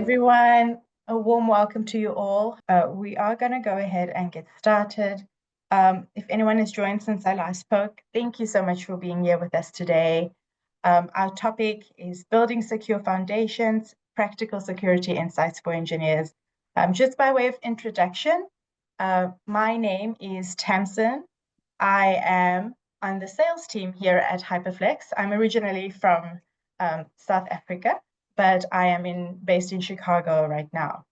everyone. A warm welcome to you all. We are going to go ahead and get started. If anyone has joined since I last spoke, thank you so much for being here with us today. Our topic is building secure foundations, practical security insights for engineers. Just by way of introduction, my name is Tamsin. I am on the sales team here at Hyperflex. I'm originally from South Africa, but I am based in Chicago right now.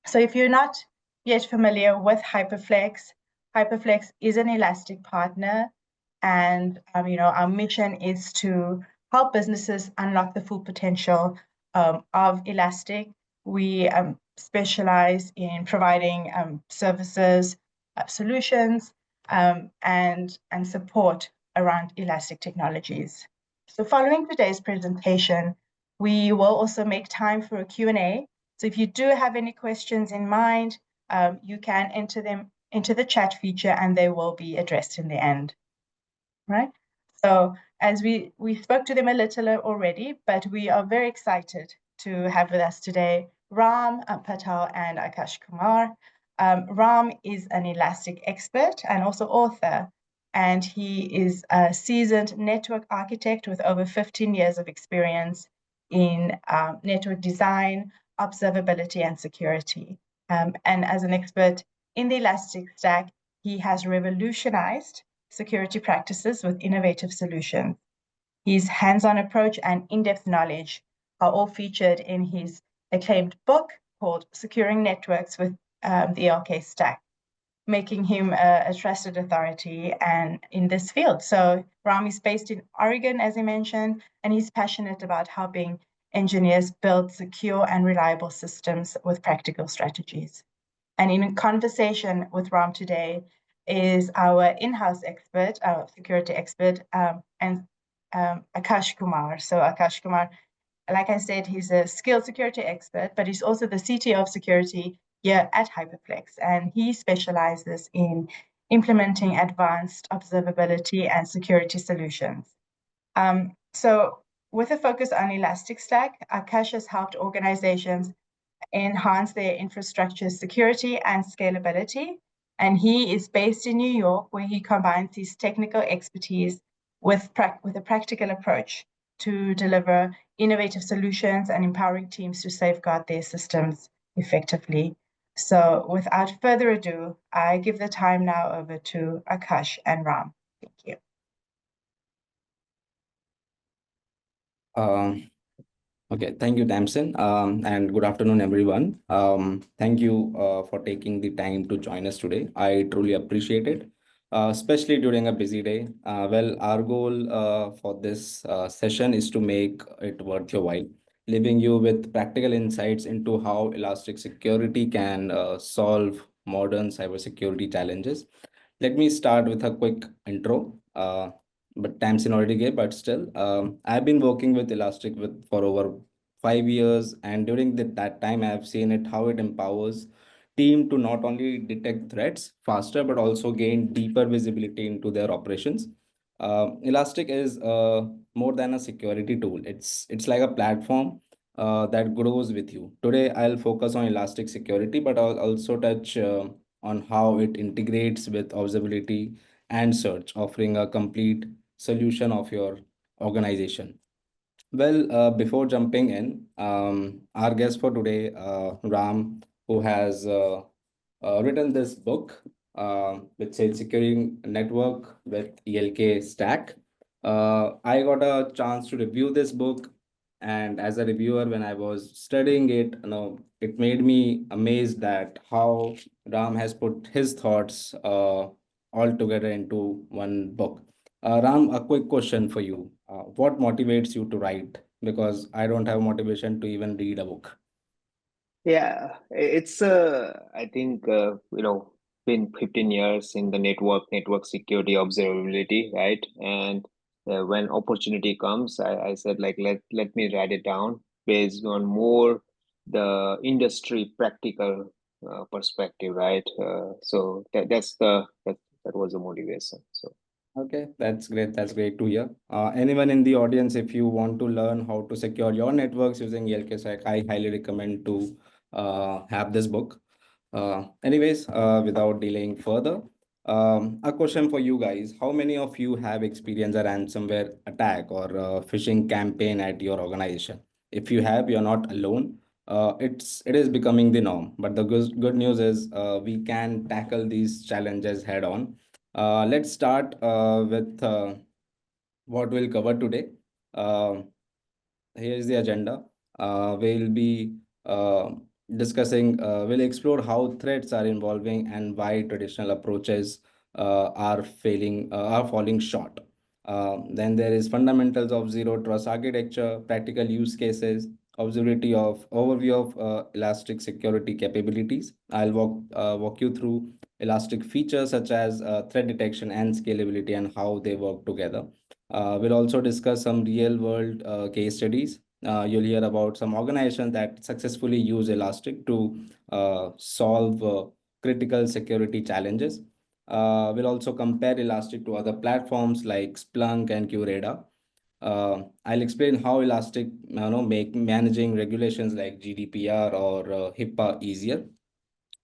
So if you're not yet familiar with Hyperflex, Hyperflex is an Elastic partner, and our mission is to help businesses unlock the full potential of Elastic. We specialize in providing services, solutions, and support around Elastic technologies. So following today's presentation, we will also make time for a Q&A. So if you do have any questions in mind, you can enter them into the chat feature and they will be addressed in the end, right? So as we spoke to them a little already, but we are very excited to have with us today Ram Patel and Akash Kumar. Ram is an Elastic expert and also author, and he is a seasoned network architect with over 15 years of experience in network design, observability, and security. And as an expert in the Elastic stack, he has revolutionized security practices with innovative solutions. His hands-on approach and in-depth knowledge are all featured in his acclaimed book called Securing Networks with the ELK Stack, making him a trusted authority and in this field. So Ram is based in Oregon, as I mentioned, and he's passionate about helping engineers build secure and reliable systems with practical strategies. And in a conversation with Ram today is our in-house expert, our security expert, and Akash Kumar. So Akash Kumar, like I said, he's a skilled security expert, but he's also the CTO of security here at Hyperflex, and he specializes in implementing advanced observability and security solutions. So with a focus on Elastic Stack, Akash has helped organizations enhance their infrastructure security and scalability. And he is based in New York, where he combines his technical expertise with a practical approach to deliver innovative solutions and empowering teams to safeguard their systems effectively. So without further ado, I give the time now over to Akash and Ram. Thank you. Okay, thank you, Tamsin, and good afternoon, everyone. Thank you for taking the time to join us today. I truly appreciate it, especially during a busy day. Well, our goal for this session is to make it worth your while, leaving you with practical insights into how Elastic Security can solve modern cybersecurity challenges. Let me start with a quick intro. But Tamsin already gave, but still, I've been working with Elastic for over 5 years, and during that time, I've seen it how it empowers team to not only detect threats faster, but also gain deeper visibility into their operations. Elastic is more than a security tool. It's like a platform that grows with you. Today, I'll focus on Elastic Security, but I'll also touch on how it integrates with observability and search, offering a complete solution of your organization. Well, before jumping in, our guest for today, Ram, who has written this book, which says Securing Network with ELK Stack. I got a chance to review this book, and as a reviewer, when I was studying it, it made me amazed that how Ram has put his thoughts all together into one book. Ram, a quick question for you. What motivates you to write? Because I don't have motivation to even read a book. Yeah, it's I think been 15 years in the network security observability, right? And when opportunity comes, I said like let me write it down based on more the industry practical perspective, right? So that was the motivation. So Okay, that's great. That's great to hear. Anyone in the audience, if you want to learn how to secure your networks using ELK-Sec, I highly recommend to have this book. Without delaying further, a question for you guys. How many of you have experienced a ransomware attack or a phishing campaign at your organization? If you have, you're not alone. It is becoming the norm. But the good news is we can tackle these challenges head on. Let's start with what we'll cover today. Uh, Here is the agenda. We'll be we'll explore how threats are evolving and why traditional approaches are falling short. Then there is fundamentals of zero trust architecture, practical use cases, overview of Elastic security capabilities. I'll walk you through Elastic features such as threat detection and scalability and how they work together. We'll also discuss some real world case studies. You'll hear about some organizations that successfully use Elastic to solve critical security challenges. We'll also compare Elastic to other platforms like Splunk and QRadar. I'll explain how Elastic, make managing regulations like GDPR or HIPAA easier.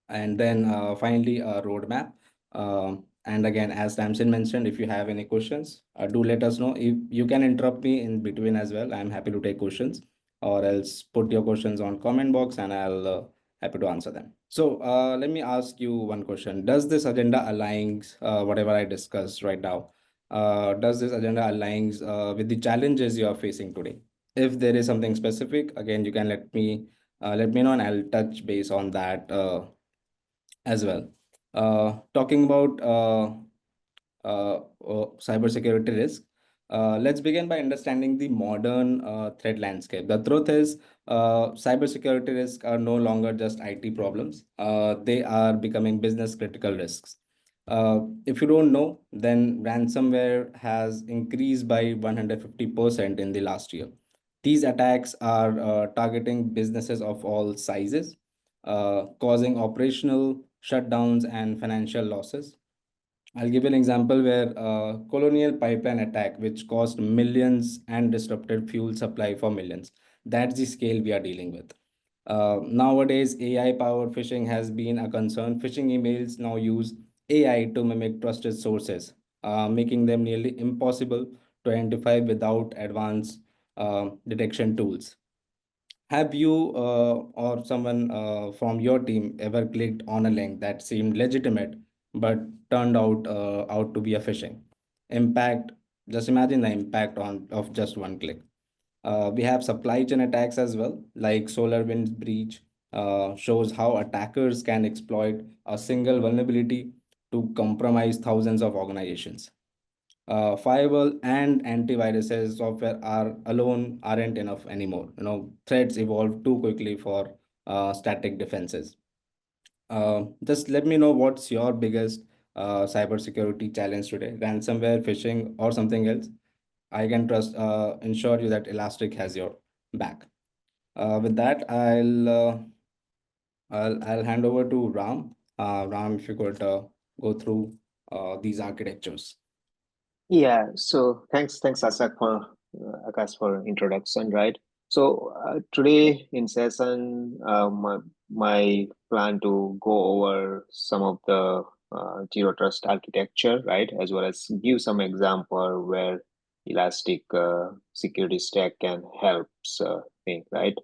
And then finally, a roadmap. And again, as Tamsin mentioned, if you have any questions, do let us know. If you can interrupt me in between as well, I'm happy to take questions, or else put your questions on comment box and I'll happy to answer them. So let me ask you one question. Does this agenda aligns whatever I discussed right now? Does this agenda aligns with the challenges you are facing today? If there is something specific, again, you can let me know and I'll touch base on that as well. Talking about cybersecurity risk, let's begin by understanding the modern threat landscape. The truth is, cybersecurity risks are no longer just IT problems. They are becoming business critical risks. If you don't know, then ransomware has increased by 150% in the last year. These attacks are targeting businesses of all sizes, causing operational shutdowns and financial losses. I'll give an example where Colonial Pipeline attack, which cost millions and disrupted fuel supply for millions. That's the scale we are dealing with. Nowadays, AI-powered phishing has been a concern. Phishing emails now use AI to mimic trusted sources, making them nearly impossible to identify without advanced detection tools. Have you or someone from your team ever clicked on a link that seemed legitimate but turned out to be a phishing? Impact, just imagine the impact on of just one click. We have supply chain attacks as well, like SolarWinds breach, shows how attackers can exploit a single vulnerability to compromise thousands of organizations. Firewall and antiviruses software are alone aren't enough anymore. Threats evolve too quickly for static defenses. Just let me know what's your biggest cybersecurity challenge today: ransomware, phishing, or something else. I can ensure you that Elastic has your back. With that, I'll hand over to Ram. Ram, if you could go through these architectures. Yeah, so thanks Akash for introduction, right? So today in session, my plan to go over some of the zero trust architecture, right, as well as give some example where Elastic security stack can help thing, right?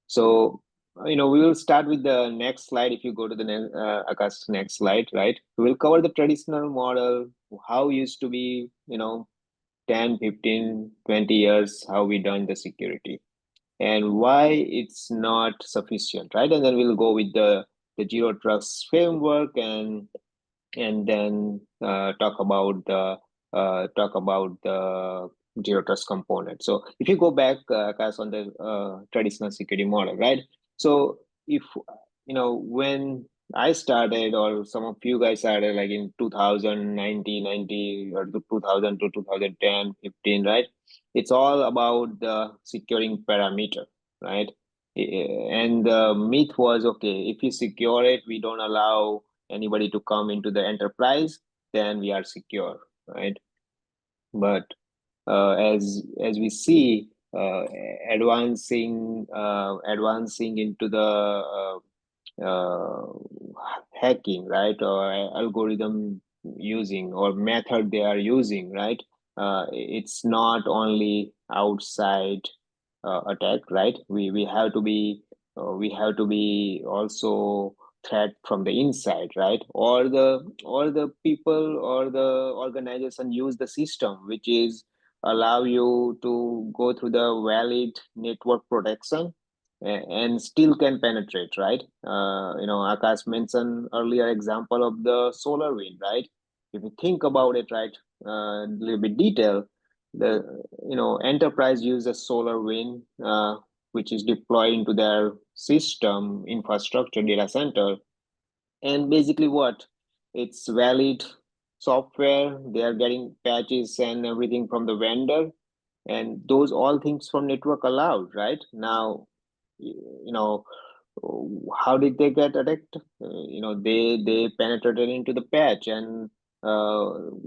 So we will start with the next slide. If you go to the Akash next slide, right, we'll cover the traditional model, how used to be, 10, 15, 20 years, how we done the security and why it's not sufficient, right? And then we'll go with the zero trust framework and then talk about the zero trust component. So if you go back, Akash, on the traditional security model, right? So if when I started, or some of you guys started, like in 2090 or 2000 to 2010, 15, right? It's all about the securing parameter, right? And the myth was, okay, if you secure it, we don't allow anybody to come into the enterprise, then we are secure, right? But as we see, advancing into the uh, hacking, right, or algorithm using or method they are using, right? It's not only outside attack, right? We have to be also threat from the inside, right? Or the people or the organization use the system which is allow you to go through the valid network protection and still can penetrate, right? Akash mentioned earlier example of the solar wind, right? If you think about it, right, a little bit detail, the enterprise uses solar wind, which is deployed into their system infrastructure data center, and basically what? It's valid software. They are getting patches and everything from the vendor, and those all things from network allowed, right? Now, you know how did they get addicted? They penetrated into the patch and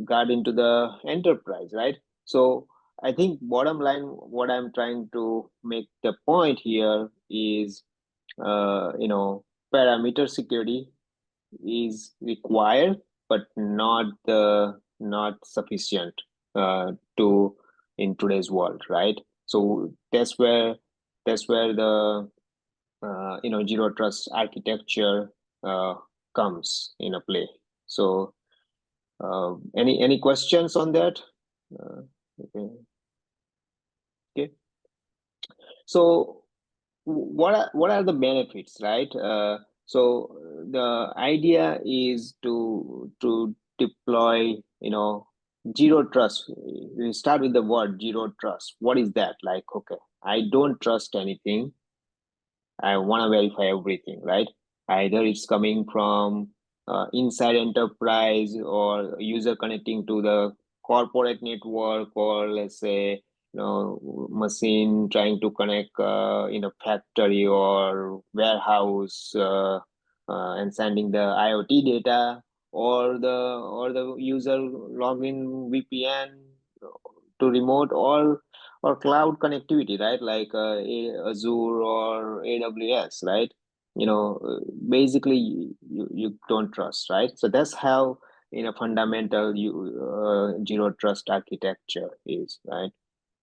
got into the enterprise, right? So I think bottom line, what I'm trying to make the point here is, parameter security is required, but not sufficient to in today's world, right? So that's where the zero trust architecture comes in a play. So any questions on that? Okay. Okay. So what are the benefits, right? So the idea is to deploy, zero trust. We start with the word zero trust. What is that? Like, okay, I don't trust anything. I want to verify everything, right? Either it's coming from inside enterprise or user connecting to the corporate network, or let's say, machine trying to connect in a factory or warehouse, and sending the IoT data, or the user login VPN to remote or cloud connectivity, right? Like Azure or AWS, right? Basically you don't trust, right? So that's how in a fundamental zero trust architecture is, right?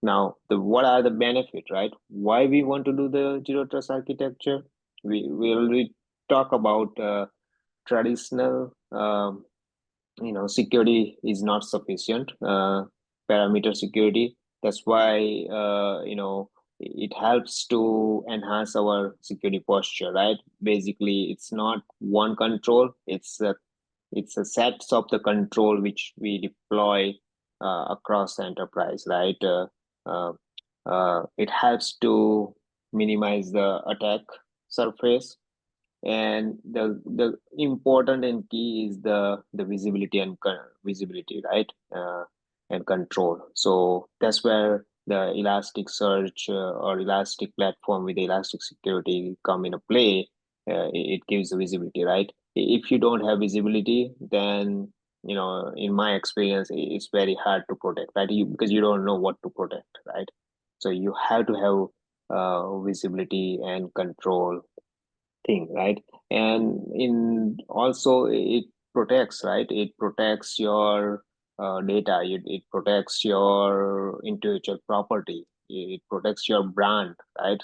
Now, what are the benefits, right? Why we want to do the zero trust architecture? We already talk about traditional security is not sufficient, parameter security. That's why it helps to enhance our security posture, right? Basically it's not one control, it's a set of the control which we deploy across the enterprise, right? Uh, it helps to minimize the attack surface, and the important and key is the visibility and visibility, right? And control. So that's where the elastic search or elastic platform with elastic security come into play. It gives the visibility, right? If you don't have visibility, then in my experience it's very hard to protect, right? Because you don't know what to protect, right? So you have to have visibility and control thing, right? And in also it protects, right? It protects your data. It protects your intellectual property. It protects your brand, right?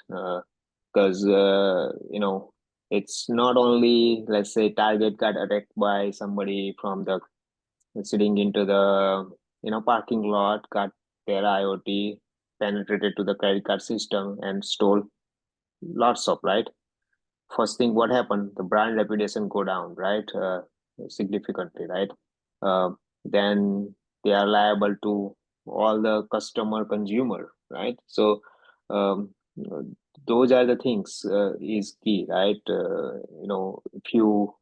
Because it's not only, let's say, target got attacked by somebody from the sitting into the parking lot, got their IoT, penetrated to the credit card system and stole lots of, right? First thing what happened, the brand reputation go down, right? Significantly, right? uh, then they are liable to all the customer consumer, right? So um, those are the things is key, right? If you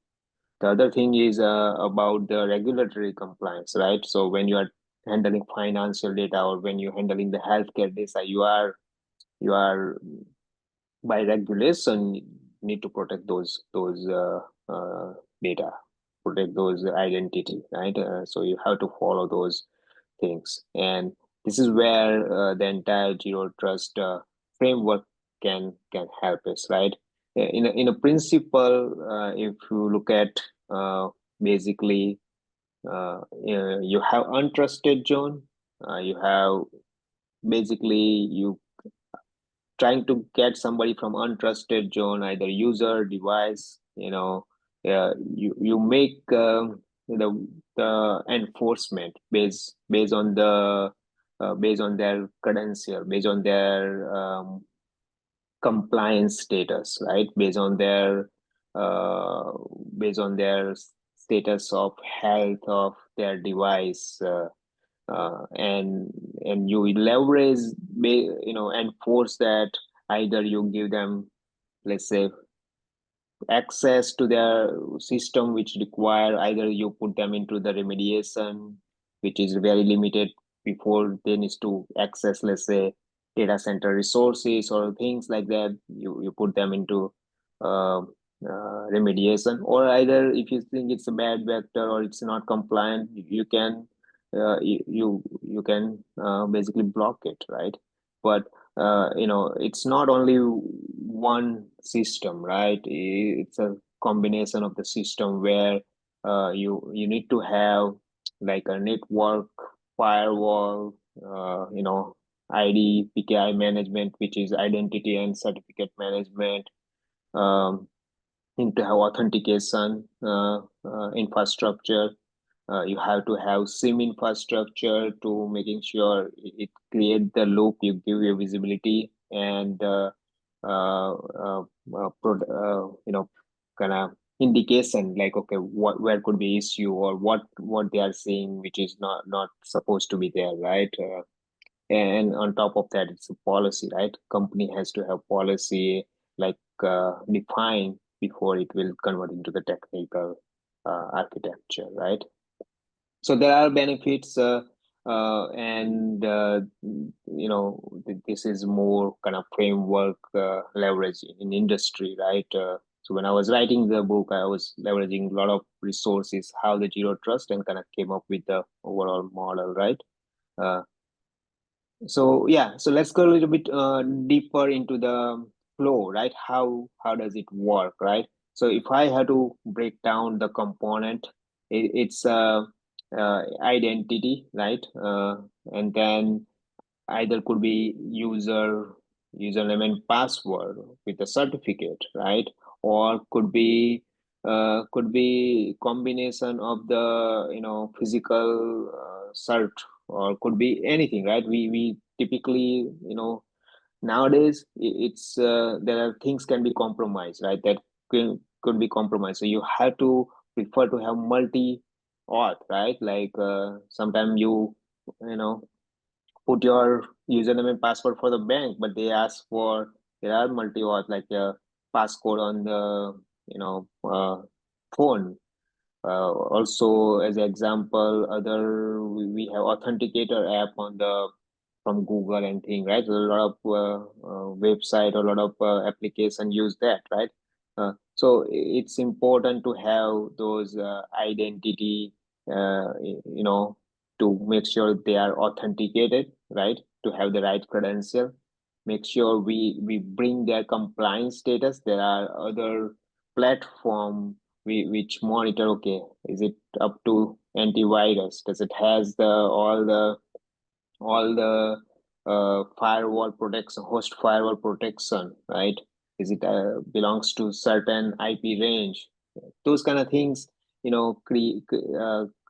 the other thing is about the regulatory compliance, right? So when you are handling financial data or when you're handling the healthcare data, you are by regulation need to protect those data, protect those identity, right? So you have to follow those things. And this is where the entire zero trust framework can help us, right? In a principle, if you look at basically you have untrusted zone, you have basically you trying to get somebody from untrusted zone, either user, device, you make the enforcement based on their credential, based on their compliance status, right? Uh, based on their status of health of their device, and you leverage, enforce that. Either you give them, let's say, access to their system which require, either you put them into the remediation which is very limited before they need to access, let's say, data center resources or things like that. You put them into uh, remediation, or either if you think it's a bad vector or it's not compliant, you can you can basically block it, right? But it's not only one system, right? It's a combination of the system where you need to have like a network firewall, ID PKI management, which is identity and certificate management. Need to have authentication infrastructure. You have to have SIM infrastructure to making sure it create the loop, you give your visibility and uh, uh, kind of indication, like, okay, where could be issue, or what they are seeing which is not supposed to be there, right? And on top of that, it's a policy, right? Company has to have policy, like define before it will convert into the technical architecture, right? So there are benefits, and this is more kind of framework leverage in industry, right? So when I was writing the book, I was leveraging a lot of resources, how the zero trust, and kind of came up with the overall model, right? uh, so yeah, so let's go a little bit deeper into the flow, right? How does it work, right? So if I had to break down the component, it's identity, right? And then either could be username and password with a certificate, right? Or could be combination of the physical cert, or could be anything, right? We typically, nowadays it's there are things can be compromised, right? That could be compromised, so you have to prefer to have multi auth, right? Like sometimes you know put your username and password for the bank, but they ask for, there are multi auth, like a passcode on the phone. Also, as an example, other we have authenticator app on the from Google and thing, right? A lot of website, a lot of application use that, right? So it's important to have those identity, to make sure they are authenticated, right? To have the right credential. Make sure we bring their compliance status. There are other platform which monitor, okay, is it up to antivirus? Does it has the all the firewall protection, host firewall protection, right? Is it belongs to certain IP range? Those kind of things,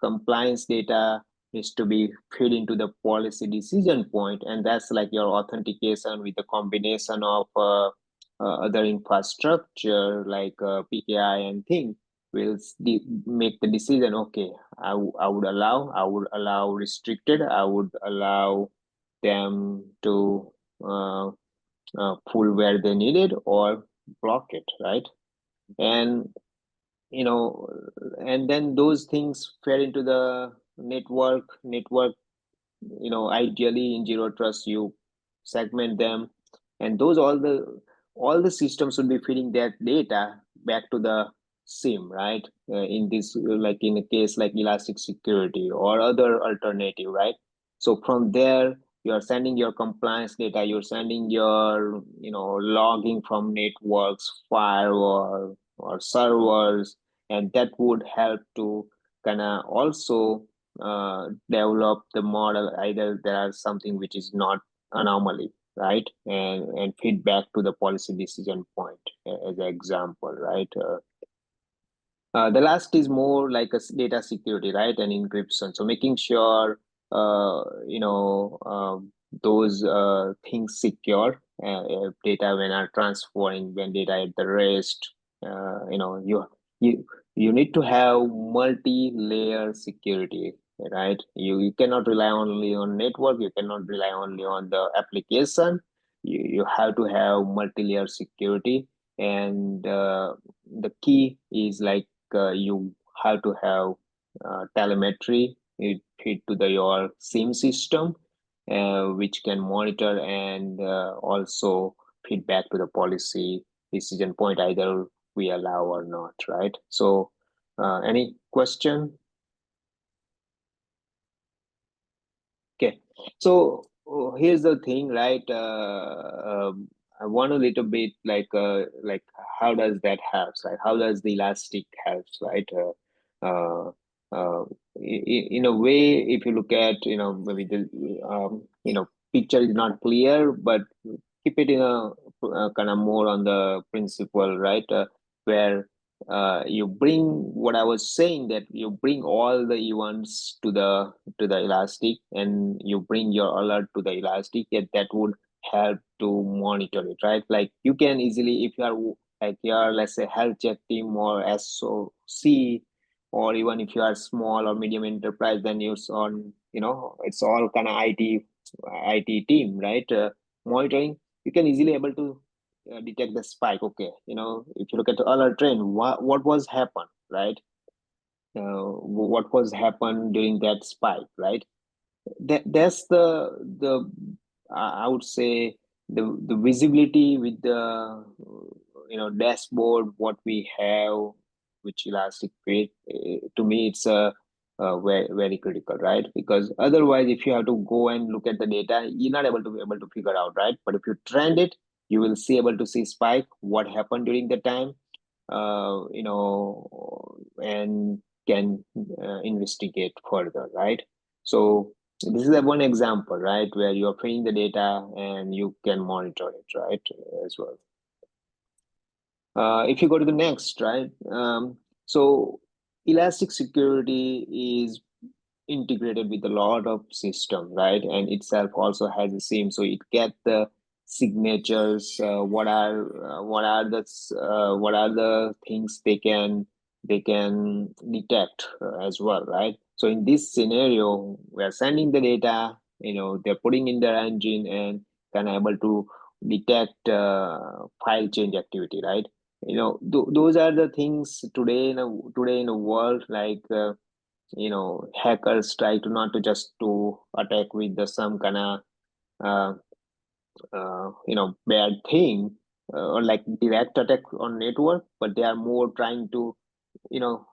compliance data needs to be fed into the policy decision point, and that's like your authentication with the combination of other infrastructure like PKI and thing will make the decision. Okay, I would allow restricted, I would allow them to pull where they need it or block it, right? And you know and then those things fed into the network. Ideally in zero trust you segment them, and those all the systems should be feeding that data back to the SIM, right? In this, like in a case like elastic security or other alternative, right? So from there, you're sending your compliance data, you're sending your, logging from networks, firewall or servers, and that would help to kind of also develop the model. Either there are something which is not anomaly, right, and feedback to the policy decision point, as an example, right. The last is more like a data security, right, and encryption. So making sure those things secure, data when are transferring, when data at the rest. You you need to have multi-layer security, right? You cannot rely only on network. You cannot rely only on the application. You have to have multi-layer security, and the key is like you have to have telemetry it to your SIM system, which can monitor and also feedback to the policy decision point, either we allow or not, right? So, any question? Okay, so here's the thing, right? I want a little bit like how does that helps, right? How does the elastic helps, right? Uh, uh, in a way, if you look at, maybe the picture is not clear, but keep it in a kind of more on the principle, right? Where you bring what I was saying, that you bring all the events to the elastic, and you bring your alert to the elastic, and that would help to monitor it, right? Like you can easily, if you are like your, let's say, health check team or SOC, or even if you are small or medium enterprise, then it's on, it's all kind of IT team, right? Monitoring, you can easily able to detect the spike. Okay, if you look at the alert trend, what was happened, right? What was happened during that spike, right? That's the I would say the visibility with the dashboard what we have, which elastic create. To me, it's very very critical, right? Because otherwise, if you have to go and look at the data, you're not able to figure out, right? But if you trend it, you will see able to see spike, what happened during the time, and can investigate further, right? So this is a one example, right, where you're training the data and you can monitor it, right, as well. If you go to the next, right, so elastic security is integrated with a lot of system, right, and itself also has a SIM, so it get the signatures, what are the things they can detect as well, right? So in this scenario, we are sending the data, they're putting in their engine and can able to detect file change activity, right? Those are the things today in a world, like hackers try to not to just to attack with the some kind of uh, bad thing, or like direct attack on network, but they are more trying to,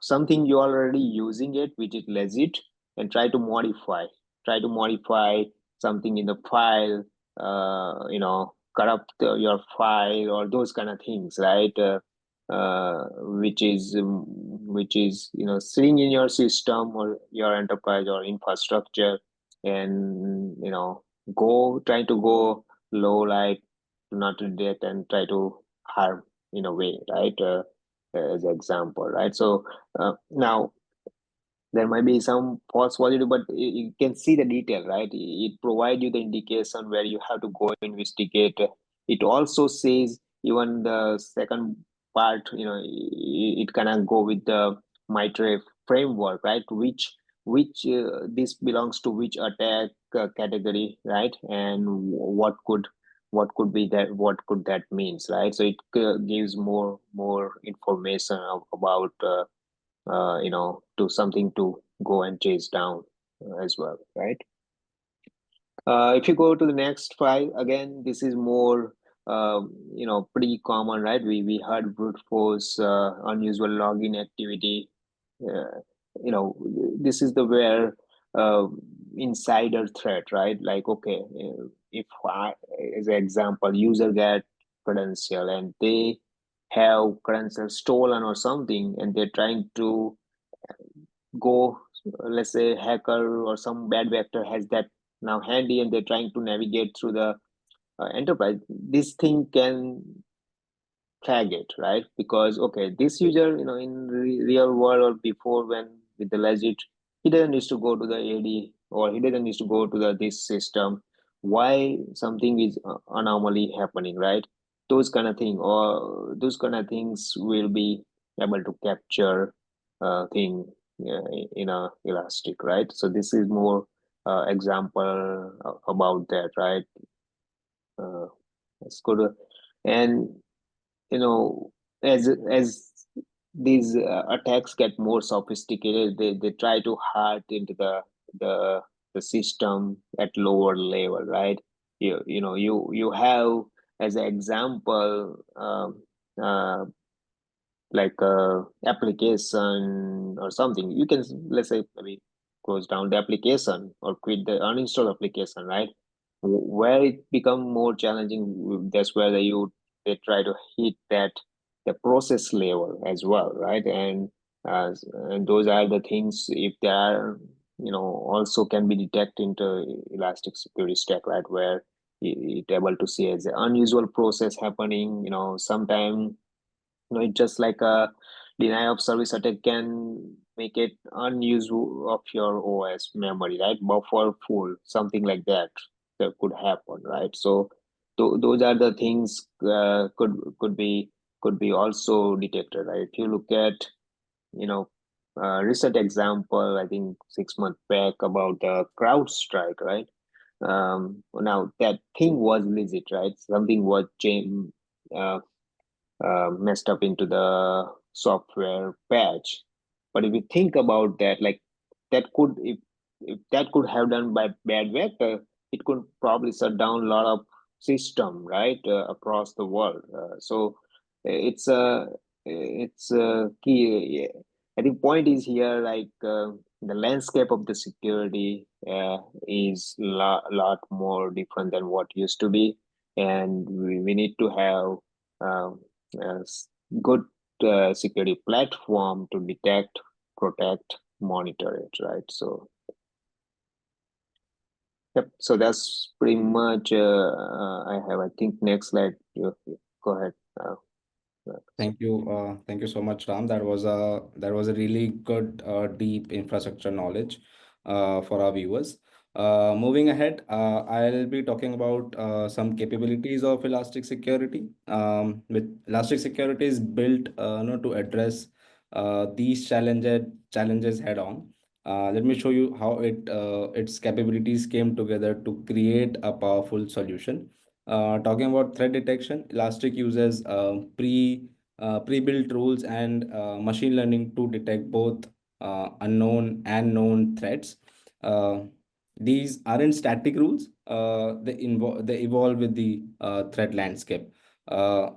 something you're already using it, which is legit, and try to modify something in the file, corrupt your file or those kind of things, right? Which is sitting in your system or your enterprise or infrastructure, and try to go low light, not to death, and try to harm in a way, right? As an example, right? So now there might be some false positive, but you can see the detail, right? It provides you the indication where you have to go investigate. It also says even the second part, it kind of go with the mitre framework, right? Which this belongs to which attack category, right? And what could be that, what could that means, right? So it gives more information about to something to go and chase down as well, right? If you go to the next five, again, this is more, pretty common, right? We heard brute force, unusual login activity. Uh, this is the where, insider threat, right? Like, okay, if I, as an example, user get credential and they have credential stolen or something, and they're trying to go, let's say, hacker or some bad vector has that now handy, and they're trying to navigate through the enterprise. This thing can flag it, right? Because okay, this user, in real world or before, when with the legit, he doesn't need to go to the AD, or he doesn't need to go to the this system. Why something is anomaly happening, right? Those kind of thing, or those kind of things will be able to capture thing in a elastic, right? So this is more example about that, right? Uh, let's go to, and you know as these attacks get more sophisticated, they try to hack into the the system at lower level, right? You have, as an example, like a application or something. You can, let's say, maybe close down the application or quit the uninstall application, right? Where it become more challenging, that's where they try to hit that the process level as well, right? And those are the things, if they are, also can be detected into elastic security stack, right? Where it able to see as an unusual process happening, sometime, it's just like a denial of service attack can make it unusable of your OS memory, right? Buffer full, something like that, that could happen, right? So those are the things could be also detected, right? If you look at, you know recent example, I think 6 months back, about the CrowdStrike, right? Now that thing was legit, right? Something was changed, messed up into the software patch. But if you think about that, like, that could, if that could have done by bad vector, it could probably shut down a lot of system, right, across the world. So it's a key. I think point is here, like, the landscape of the security is lot more different than what used to be, and we need to have a good security platform to detect, protect, monitor it, right? So, yep. So that's pretty much I have. I think next slide. You go ahead. Thank you so much, Ram. That was a really good deep infrastructure knowledge for our viewers. Moving ahead, I'll be talking about some capabilities of Elastic Security. With Elastic Security is built, to address these challenges head on. Let me show you how its capabilities came together to create a powerful solution. Talking about threat detection, Elastic uses pre-built rules and machine learning to detect both unknown and known threats. Uh, these aren't static rules. They evolve with the threat landscape. Uh,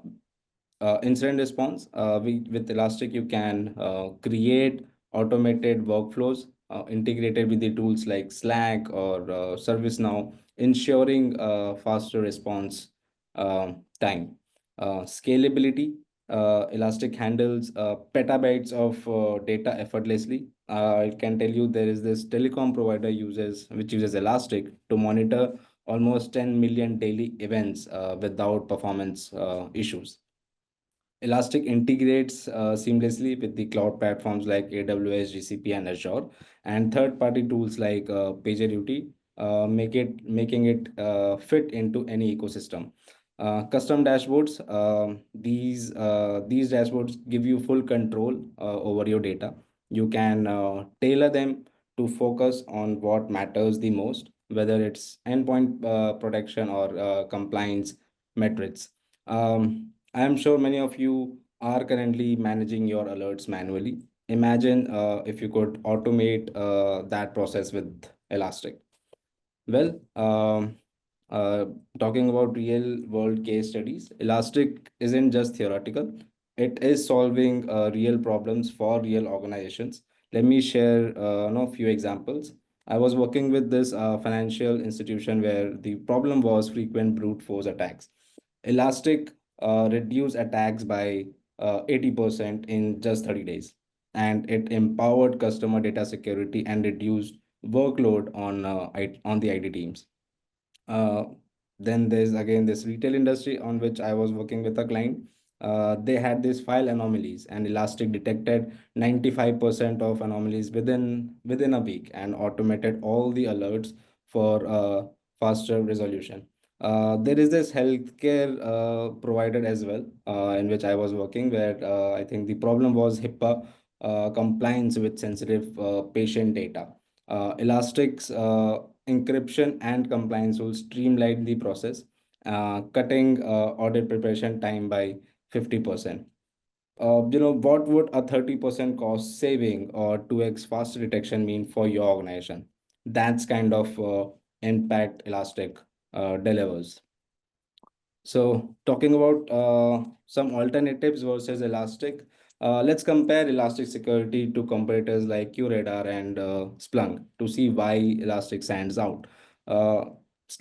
Incident response. With Elastic, you can create automated workflows integrated with the tools like Slack or ServiceNow, ensuring faster response time. Scalability. Elastic handles petabytes of data effortlessly. I can tell you there is this telecom provider which uses Elastic to monitor almost 10 million daily events without performance issues. Elastic integrates seamlessly with the cloud platforms like AWS, GCP, and Azure, and third-party tools like PagerDuty, making it fit into any ecosystem. Custom dashboards. These dashboards give you full control over your data. You can tailor them to focus on what matters the most, whether it's endpoint protection or compliance metrics. I am sure many of you are currently managing your alerts manually. Imagine if you could automate that process with Elastic. Well, uh, talking about real world case studies, Elastic isn't just theoretical, it is solving real problems for real organizations. Let me share few examples. I was working with this financial institution where the problem was frequent brute force attacks. Elastic reduced attacks by 80% in just 30 days, and it empowered customer data security and reduced workload on the IT teams. Uh, then there's again this retail industry on which I was working with a client. They had these file anomalies, and Elastic detected 95% of anomalies within a week and automated all the alerts for faster resolution. There is this healthcare provider as well, in which I was working, where I think the problem was HIPAA compliance with sensitive patient data. Elastic's encryption and compliance will streamline the process, cutting audit preparation time by 50%. What would a 30% cost saving or 2x faster detection mean for your organization? That's kind of impact Elastic delivers. So talking about some alternatives versus Elastic, let's compare Elastic Security to competitors like QRadar and Splunk to see why Elastic stands out. Uh,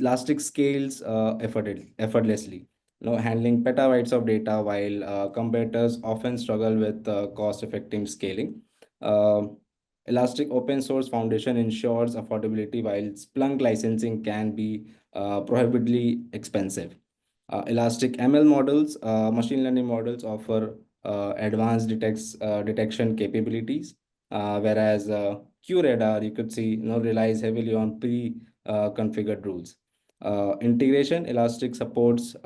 Elastic scales effortlessly, handling petabytes of data while competitors often struggle with cost-effective scaling. Uh, Elastic open source foundation ensures affordability while Splunk licensing can be prohibitively expensive. Elastic ML models, machine learning models offer advanced detection capabilities, whereas QRadar, you could see, relies heavily on pre-configured rules. Integration, Elastic supports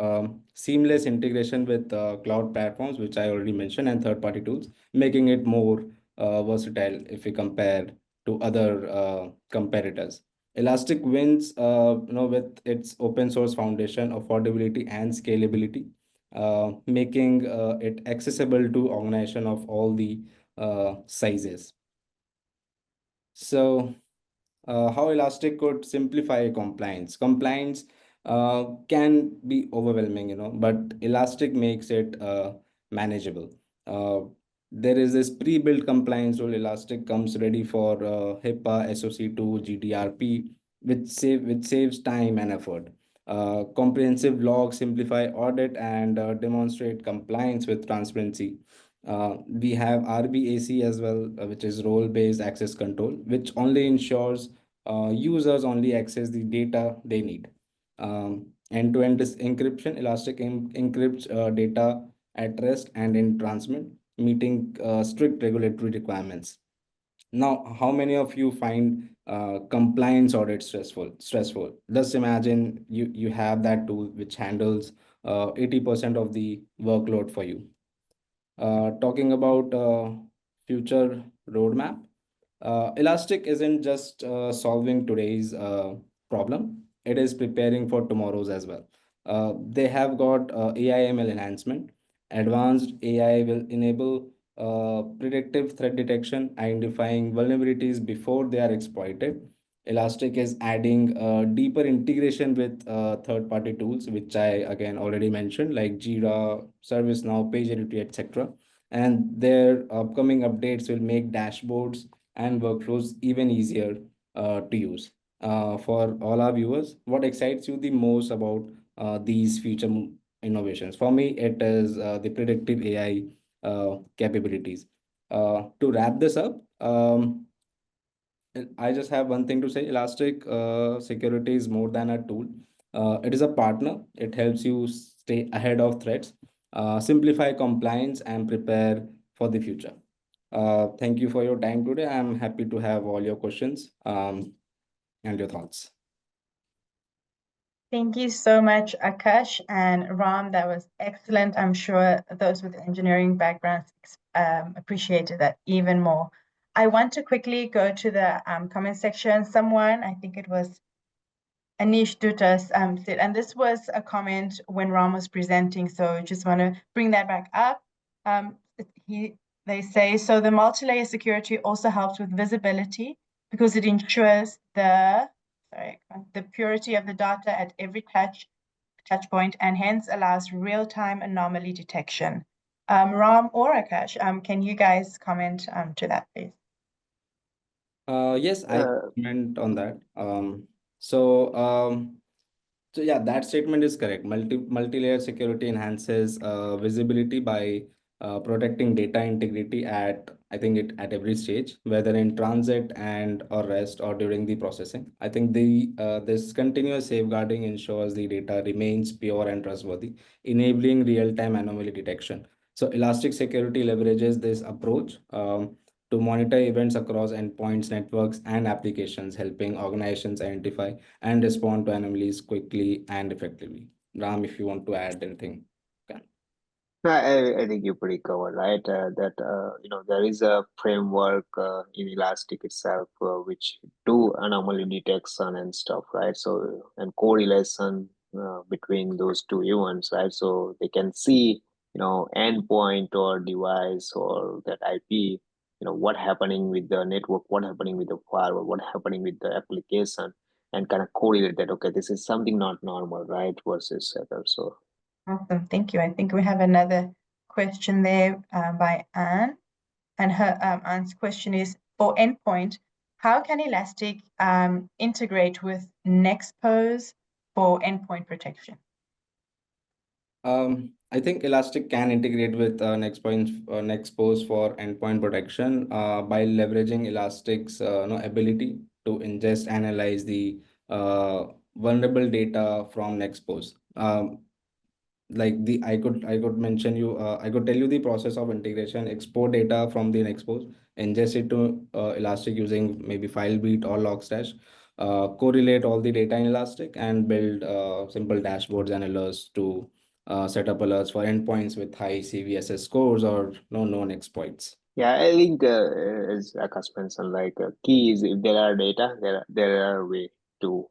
seamless integration with cloud platforms, which I already mentioned, and third-party tools, making it more versatile if we compare to other competitors. Elastic wins, with its open source foundation, affordability, and scalability, making it accessible to organization of all the sizes. So, how Elastic could simplify compliance. Compliance can be overwhelming, but Elastic makes it manageable. Uh, there is this pre-built compliance rule. Elastic comes ready for HIPAA, SOC2, GDRP, which saves time and effort. Comprehensive logs simplify audit and demonstrate compliance with transparency. We have RBAC as well, which is role-based access control, which only ensures users only access the data they need. End-to-end encryption, Elastic encrypts data at rest and in transmit, meeting strict regulatory requirements. Now, how many of you find compliance audit stressful? Just imagine you have that tool which handles 80% of the workload for you. Talking about future roadmap, Elastic isn't just solving today's problem, it is preparing for tomorrow's as well. They have got AI/ML enhancement. Advanced AI will enable predictive threat detection, identifying vulnerabilities before they are exploited. Elastic is adding deeper integration with third-party tools, which I again already mentioned, like Jira, ServiceNow, PagerDuty, etc. And their upcoming updates will make dashboards and workflows even easier to use. For all our viewers, what excites you the most about these future innovations? For me, it is the predictive AI capabilities. To wrap this up, I just have one thing to say. Elastic security is more than a tool. It is a partner. It helps you stay ahead of threats, simplify compliance, and prepare for the future. Thank you for your time today. I'm happy to have all your questions and your thoughts. Thank you so much, Akash and Ram. That was excellent. I'm sure those with engineering backgrounds appreciated that even more. I want to quickly go to the comment section. Someone, I think it was Anish Dutas, said, and this was a comment when Ram was presenting, so just want to bring that back up. They say, so the multi-layer security also helps with visibility because it ensures the purity of the data at every touch point, and hence allows real-time anomaly detection. Ram or Akash, can you guys comment to that, please? Yes, I Uh, comment on that. So, so yeah, that statement is correct. Multi-layer security enhances visibility by protecting data integrity at, I think, it at every stage, whether in transit and or rest or during the processing. I think the this continuous safeguarding ensures the data remains pure and trustworthy, enabling real-time anomaly detection. So Elastic Security leverages this approach. To monitor events across endpoints, networks, and applications, helping organizations identify and respond to anomalies quickly and effectively. Ram, if you want to add anything, can. No, I think you pretty covered, right? That there is a framework in Elastic itself which do anomaly detection and stuff, right? So and correlation between those two events, right? So they can see, endpoint or device or that IP, what happening with the network, what happening with the firewall, what happening with the application, and kind of correlate that. Okay, this is something not normal, right? Versus other. So Awesome, thank you. I think we have another question there by Anne. And her Anne's question is, for endpoint, how can Elastic integrate with Nexpose for endpoint protection? I think Elastic can integrate with Nexpose for endpoint protection by leveraging Elastic's ability to ingest, analyze the vulnerable data from Nexpose. Like the I could mention you I could tell you the process of integration: export data from the Nexpose, ingest it to Elastic using maybe FileBeat or Logstash, correlate all the data in Elastic, and build simple dashboards and alerts to set up alerts for endpoints with high CVSS scores or no known exploits. yeah, I think as Akash mentioned, like key is if there are data, there are way to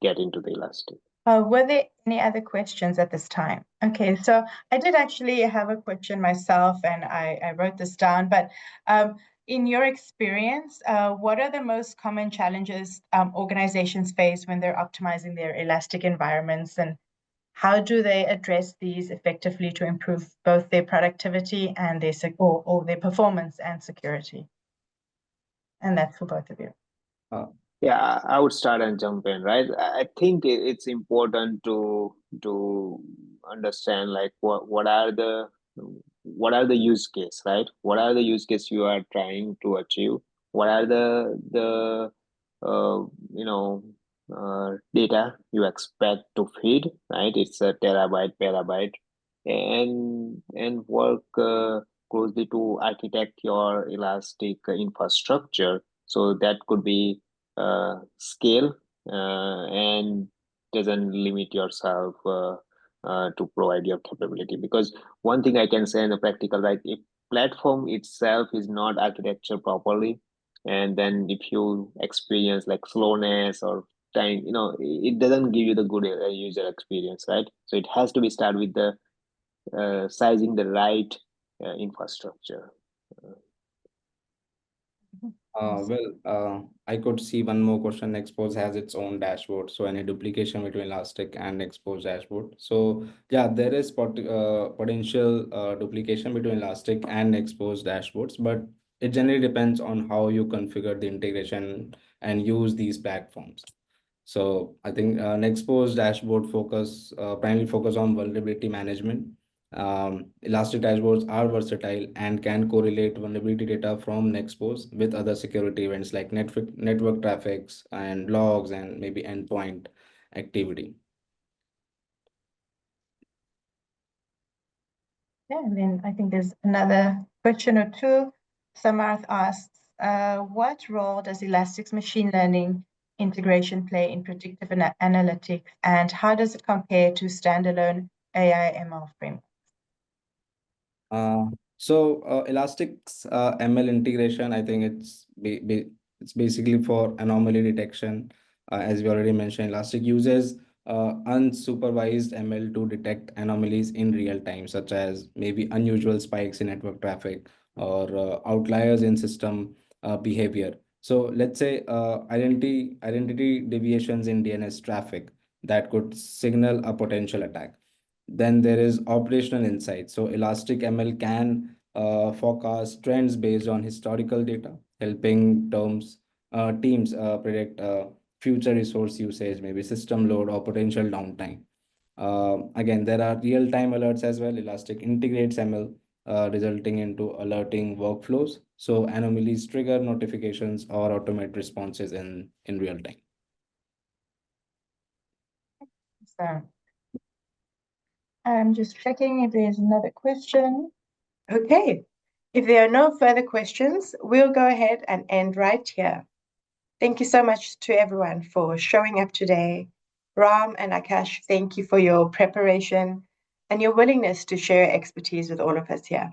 get into the Elastic. Were there any other questions at this time? Okay, so I did actually have a question myself, and I wrote this down. But in your experience, what are the most common challenges organizations face when they're optimizing their Elastic environments, and how do they address these effectively to improve both their productivity and or their performance and security? And that's for both of you. Uh, Yeah, I would start and jump in, right? I think it's important to understand like what are the use case, right? What are the use case you are trying to achieve? What are the uh, you know data you expect to feed, right? It's a terabyte, petabyte, and work closely to architect your Elastic infrastructure. So that could be scale and doesn't limit yourself to provide your capability. Because one thing I can say in the practical, like if platform itself is not architecture properly, and then if you experience like slowness or time, it doesn't give you the good user experience, right? So it has to be start with the sizing the right infrastructure. I could see one more question. Expose has its own dashboard. So any duplication between Elastic and Expose dashboard. So yeah, there is potential duplication between Elastic and Expose dashboards, but it generally depends on how you configure the integration and use these platforms. So I think Nextpost dashboard primarily focus on vulnerability management. Elastic dashboards are versatile and can correlate vulnerability data from Nextpost with other security events like network traffics and logs and maybe endpoint activity. Yeah, and then I think there's another question or two. Samarth asks, what role does Elastic's machine learning integration play in predictive analytics, and how does it compare to standalone AI ML frameworks? Uh, Elastic's ML integration, I think it's basically for anomaly detection. As we already mentioned, Elastic uses unsupervised ML to detect anomalies in real time, such as maybe unusual spikes in network traffic or outliers in system behavior. So let's say identity deviations in DNS traffic that could signal a potential attack. Then there is operational insight. So Elastic ML can forecast trends based on historical data, helping terms teams predict future resource usage, maybe system load or potential downtime. Again, there are real-time alerts as well. Elastic integrates ML, resulting into alerting workflows. So anomalies trigger notifications or automate responses in real time. So I'm just checking if there's another question. Okay, if there are no further questions, we'll go ahead and end right here. Thank you so much to everyone for showing up today. Ram and Akash, thank you for your preparation and your willingness to share expertise with all of us here.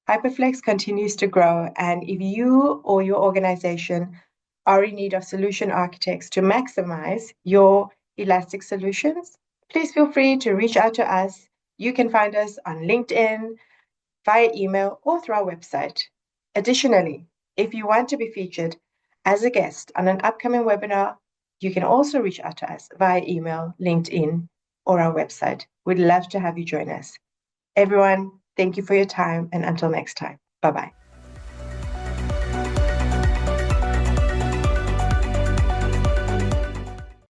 Hyperflex continues to grow, and if you or your organization are in need of solution architects to maximize your Elastic solutions, please feel free to reach out to us. You can find us on LinkedIn, via email, or through our website. Additionally, if you want to be featured as a guest on an upcoming webinar, you can also reach out to us via email, LinkedIn, or our website. We'd love to have you join us. Everyone, thank you for your time, and until next time, bye-bye.